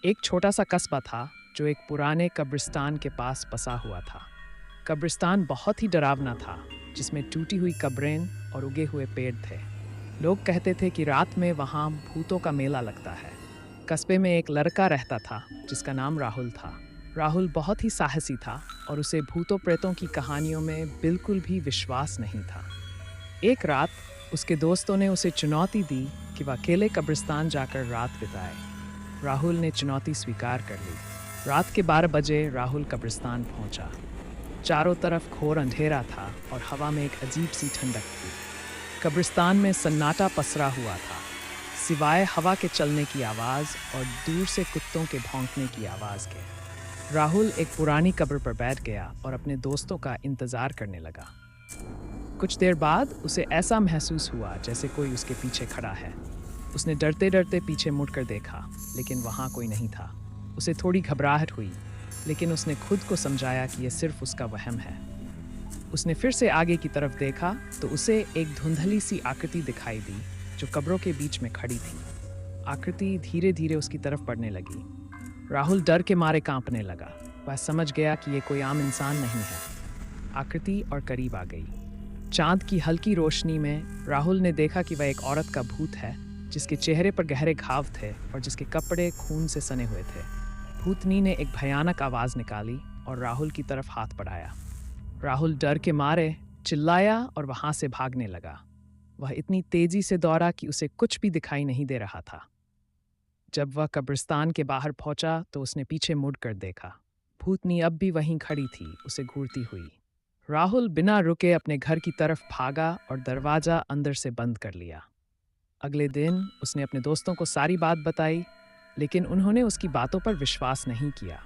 एक छोटा सा कस्बा था जो एक पुराने कब्रिस्तान के पास बसा हुआ था। कब्रिस्तान बहुत ही डरावना था, जिसमें टूटी हुई कब्रें और उगे हुए पेड़ थे। लोग कहते थे कि रात में वहाँ भूतों का मेला लगता है। कस्बे में एक लड़का रहता था जिसका नाम राहुल था। राहुल बहुत ही साहसी था और उसे भूतों प्रेतों की कहानियों में बिल्कुल भी विश्वास नहीं था। एक रात उसके दोस्तों ने उसे चुनौती दी कि वह अकेले कब्रिस्तान जाकर रात बिताए। राहुल ने चुनौती स्वीकार कर ली। रात के 12 बजे राहुल कब्रिस्तान पहुंचा। चारों तरफ घोर अंधेरा था और हवा में एक अजीब सी ठंडक थी। कब्रिस्तान में सन्नाटा पसरा हुआ था, सिवाय हवा के चलने की आवाज़ और दूर से कुत्तों के भौंकने की आवाज़ के। राहुल एक पुरानी कब्र पर बैठ गया और अपने दोस्तों का इंतज़ार करने लगा। कुछ देर बाद उसे ऐसा महसूस हुआ जैसे कोई उसके पीछे खड़ा है। उसने डरते डरते पीछे मुड़कर देखा, लेकिन वहाँ कोई नहीं था। उसे थोड़ी घबराहट हुई, लेकिन उसने खुद को समझाया कि यह सिर्फ उसका वहम है। उसने फिर से आगे की तरफ देखा तो उसे एक धुंधली सी आकृति दिखाई दी जो कब्रों के बीच में खड़ी थी। आकृति धीरे धीरे उसकी तरफ बढ़ने लगी। राहुल डर के मारे कांपने लगा। वह समझ गया कि यह कोई आम इंसान नहीं है। आकृति और करीब आ गई। चांद की हल्की रोशनी में राहुल ने देखा कि वह एक औरत का भूत है, जिसके चेहरे पर गहरे घाव थे और जिसके कपड़े खून से सने हुए थे। भूतनी ने एक भयानक आवाज निकाली और राहुल की तरफ हाथ बढ़ाया। राहुल डर के मारे चिल्लाया और वहां से भागने लगा। वह इतनी तेजी से दौड़ा कि उसे कुछ भी दिखाई नहीं दे रहा था। जब वह कब्रिस्तान के बाहर पहुंचा तो उसने पीछे मुड़कर देखा। भूतनी अब भी वहीं खड़ी थी, उसे घूरती हुई। राहुल बिना रुके अपने घर की तरफ भागा और दरवाजा अंदर से बंद कर लिया। अगले दिन उसने अपने दोस्तों को सारी बात बताई, लेकिन उन्होंने उसकी बातों पर विश्वास नहीं किया।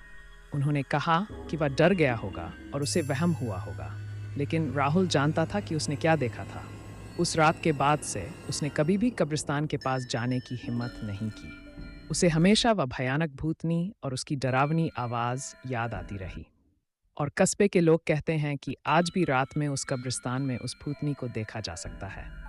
उन्होंने कहा कि वह डर गया होगा और उसे वहम हुआ होगा, लेकिन राहुल जानता था कि उसने क्या देखा था। उस रात के बाद से उसने कभी भी कब्रिस्तान के पास जाने की हिम्मत नहीं की। उसे हमेशा वह भयानक भूतनी और उसकी डरावनी आवाज़ याद आती रही। और कस्बे के लोग कहते हैं कि आज भी रात में उस कब्रिस्तान में उस भूतनी को देखा जा सकता है।